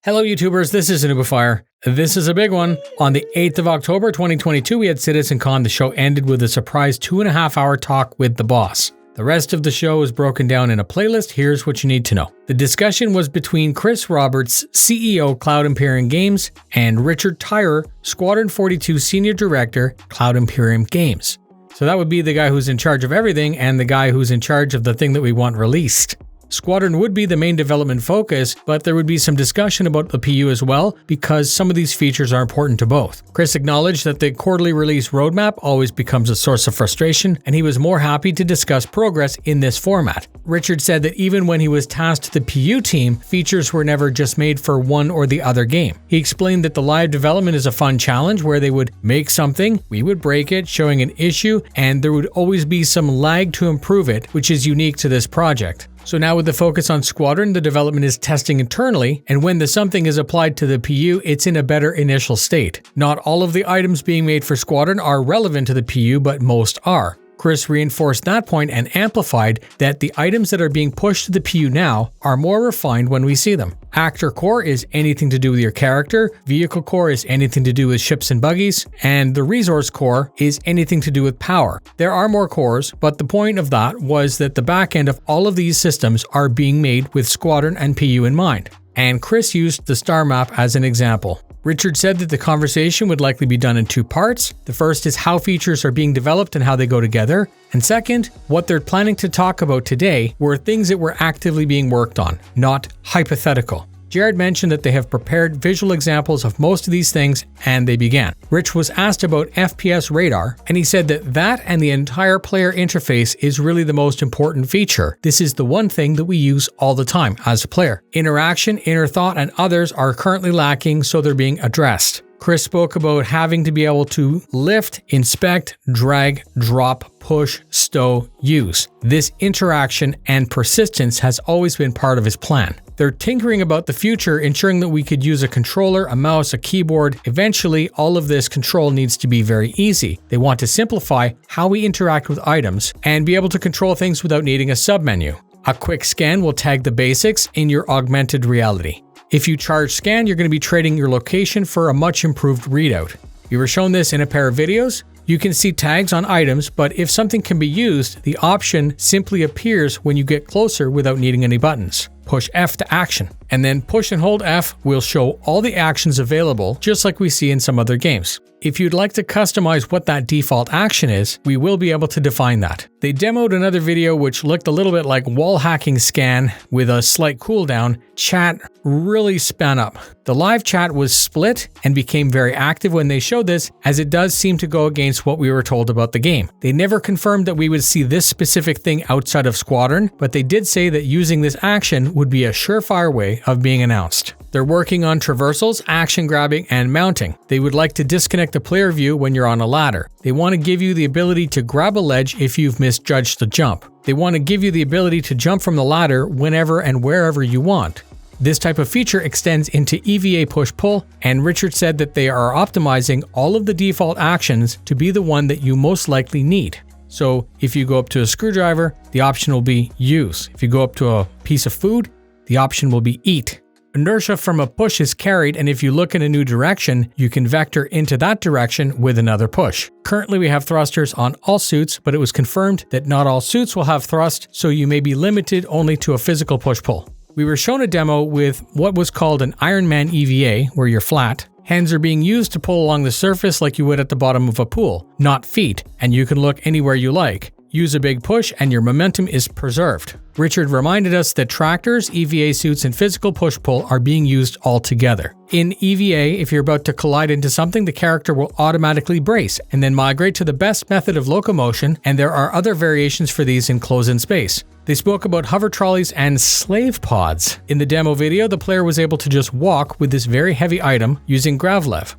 Hello YouTubers, this is noobifier. This is a big one. On the 8th of October 2022, we had CitizenCon. The show ended with a surprise 2.5-hour talk with the boss. The rest of the show is broken down in a playlist. Here's what you need to know. The discussion was between Chris Roberts, CEO, Cloud Imperium Games, and Richard Tyrer, Squadron 42 Senior Director, Cloud Imperium Games. So that would be the guy who's in charge of everything and the guy who's in charge of the thing that we want released. Squadron would be the main development focus, but there would be some discussion about the PU as well, because some of these features are important to both. Chris acknowledged that the quarterly release roadmap always becomes a source of frustration, and he was more happy to discuss progress in this format. Richard said that even when he was tasked the PU team, features were never just made for one or the other game. He explained that the live development is a fun challenge where they would make something, we would break it, showing an issue, and there would always be some lag to improve it, which is unique to this project. So now with the focus on Squadron, the development is testing internally, and when the something is applied to the PU, it's in a better initial state. Not all of the items being made for Squadron are relevant to the PU, but most are. Chris reinforced that point and amplified that the items that are being pushed to the PU now are more refined when we see them. Actor core is anything to do with your character, vehicle core is anything to do with ships and buggies, and the resource core is anything to do with power. There are more cores, but the point of that was that the back end of all of these systems are being made with Squadron and PU in mind. And Chris used the star map as an example. Richard said that the conversation would likely be done in two parts. The first is how features are being developed and how they go together. And second, what they're planning to talk about today were things that were actively being worked on, not hypothetical. Jared mentioned that they have prepared visual examples of most of these things, and they began. Rich was asked about FPS radar, and he said that and the entire player interface is really the most important feature. This is the one thing that we use all the time as a player. Interaction, inner thought, and others are currently lacking, so they're being addressed. Chris spoke about having to be able to lift, inspect, drag, drop, push, stow, use. This interaction and persistence has always been part of his plan. They're tinkering about the future, ensuring that we could use a controller, a mouse, a keyboard. Eventually, all of this control needs to be very easy. They want to simplify how we interact with items and be able to control things without needing a submenu. A quick scan will tag the basics in your augmented reality. If you charge scan, you're going to be trading your location for a much improved readout. We were shown this in a pair of videos. You can see tags on items, but if something can be used, the option simply appears when you get closer without needing any buttons. Push F to action, and then push and hold F will show all the actions available, just like we see in some other games. If you'd like to customize what that default action is, we will be able to define that. They demoed another video which looked a little bit like wall hacking scan with a slight cooldown. Chat really span up. The live chat was split and became very active when they showed this, as it does seem to go against what we were told about the game. They never confirmed that we would see this specific thing outside of Squadron, but they did say that using this action would be a surefire way of being announced. They're working on traversals, action grabbing, and mounting. They would like to disconnect the player view when you're on a ladder. They want to give you the ability to grab a ledge if you've misjudged the jump. They want to give you the ability to jump from the ladder whenever and wherever you want. This type of feature extends into EVA push-pull, and Richard said that they are optimizing all of the default actions to be the one that you most likely need. So if you go up to a screwdriver, the option will be use. If you go up to a piece of food, the option will be eat. Inertia from a push is carried, and if you look in a new direction, you can vector into that direction with another push. Currently we have thrusters on all suits, but it was confirmed that not all suits will have thrust, so you may be limited only to a physical push-pull. We were shown a demo with what was called an Iron Man EVA, where you're flat. Hands are being used to pull along the surface like you would at the bottom of a pool, not feet, and you can look anywhere you like. Use a big push and your momentum is preserved. Richard reminded us that tractors, EVA suits, and physical push-pull are being used all together. In EVA, if you're about to collide into something, the character will automatically brace and then migrate to the best method of locomotion, and there are other variations for these in close-in space. They spoke about hover trolleys and slave pods. In the demo video, the player was able to just walk with this very heavy item using Gravlev.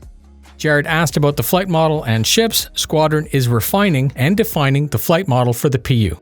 Jared asked about the flight model and ships. Squadron is refining and defining the flight model for the PU.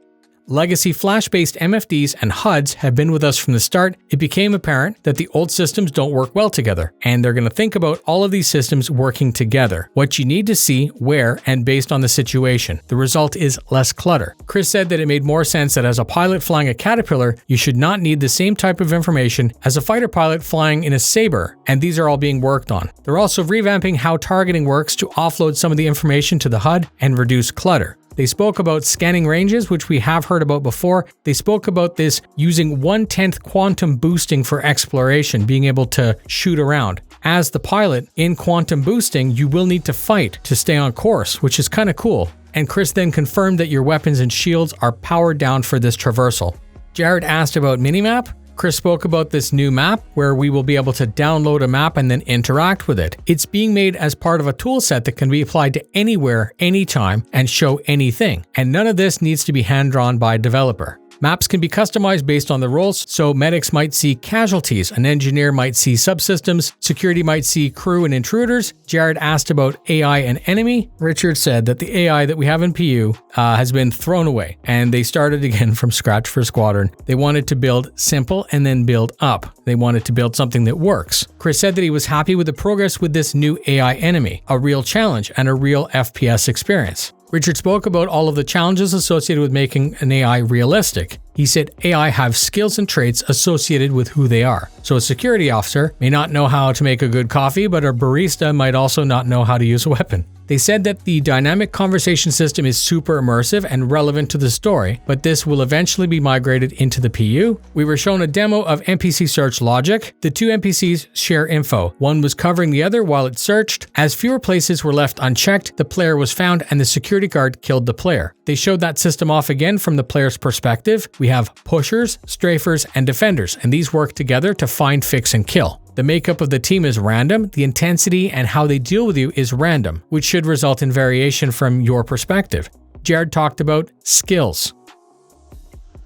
Legacy flash-based MFDs and HUDs have been with us from the start. It became apparent that the old systems don't work well together, and they're going to think about all of these systems working together, what you need to see, where, and based on the situation. The result is less clutter. Chris said that it made more sense that as a pilot flying a Caterpillar, you should not need the same type of information as a fighter pilot flying in a Sabre, and these are all being worked on. They're also revamping how targeting works to offload some of the information to the HUD and reduce clutter. They spoke about scanning ranges, which we have heard about before. They spoke about this using 1/10 quantum boosting for exploration, being able to shoot around. As the pilot, in quantum boosting, you will need to fight to stay on course, which is kind of cool. And Chris then confirmed that your weapons and shields are powered down for this traversal. Jared asked about Minimap. Chris spoke about this new map where we will be able to download a map and then interact with it. It's being made as part of a tool set that can be applied to anywhere, anytime, and show anything. And none of this needs to be hand-drawn by a developer. Maps can be customized based on the roles, so medics might see casualties, an engineer might see subsystems, security might see crew and intruders. Jared asked about AI and enemy. Richard said that the AI that we have in PU has been thrown away, and they started again from scratch for Squadron. They wanted to build simple and then build up. They wanted to build something that works. Chris said that he was happy with the progress with this new AI enemy, a real challenge and a real FPS experience. Richard spoke about all of the challenges associated with making an AI realistic. He said AI have skills and traits associated with who they are. So a security officer may not know how to make a good coffee, but a barista might also not know how to use a weapon. They said that the dynamic conversation system is super immersive and relevant to the story, but this will eventually be migrated into the PU. We were shown a demo of NPC search logic. The two NPCs share info. One was covering the other while it searched. As fewer places were left unchecked, the player was found and the security guard killed the player. They showed that system off again from the player's perspective. We have pushers, strafers, and defenders, and these work together to find, fix, and kill. The makeup of the team is random, the intensity and how they deal with you is random, which should result in variation from your perspective. Jared talked about skills.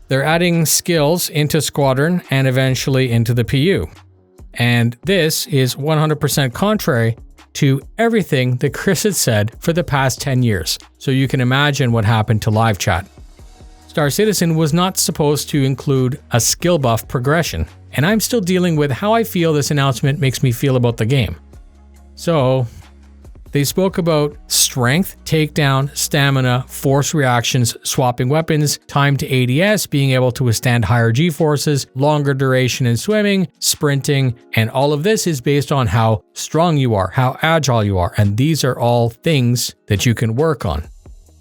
They're adding skills into Squadron and eventually into the PU. And this is 100% contrary to everything that Chris had said for the past 10 years. So you can imagine what happened to live chat. StarCitizen was not supposed to include a skill buff progression, and I'm still dealing with how I feel this announcement makes me feel about the game. So, they spoke about strength, takedown, stamina, force reactions, swapping weapons, time to ADS, being able to withstand higher G-forces, longer duration in swimming, sprinting, and all of this is based on how strong you are, how agile you are, and these are all things that you can work on.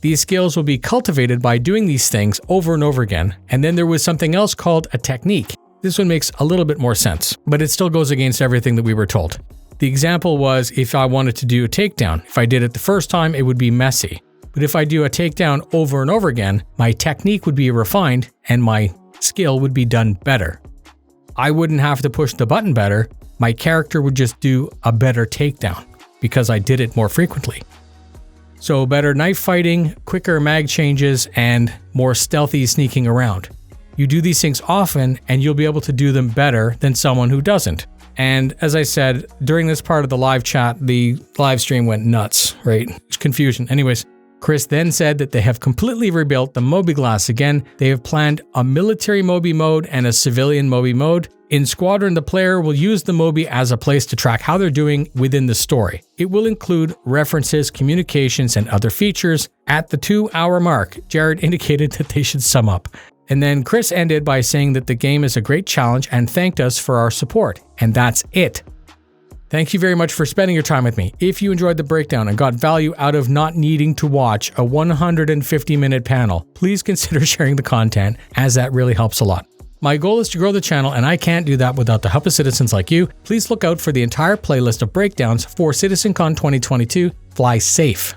These skills will be cultivated by doing these things over and over again, and then there was something else called a technique. This one makes a little bit more sense, but it still goes against everything that we were told. The example was if I wanted to do a takedown. If I did it the first time, it would be messy. But if I do a takedown over and over again, my technique would be refined and my skill would be done better. I wouldn't have to push the button better. My character would just do a better takedown because I did it more frequently. So better knife fighting, quicker mag changes, and more stealthy sneaking around. You do these things often and you'll be able to do them better than someone who doesn't. And as I said, during this part of the live chat, the live stream went nuts, right? Confusion. Anyways, Chris then said that they have completely rebuilt the MobiGlas again. They have planned a military Mobi mode and a civilian Mobi mode. In Squadron, the player will use the Mobi as a place to track how they're doing within the story. It will include references, communications, and other features. At the 2-hour mark, Jared indicated that they should sum up. And then Chris ended by saying that the game is a great challenge and thanked us for our support. And that's it. Thank you very much for spending your time with me. If you enjoyed the breakdown and got value out of not needing to watch a 150-minute panel, please consider sharing the content, as that really helps a lot. My goal is to grow the channel, and I can't do that without the help of citizens like you. Please look out for the entire playlist of breakdowns for CitizenCon 2022. Fly safe.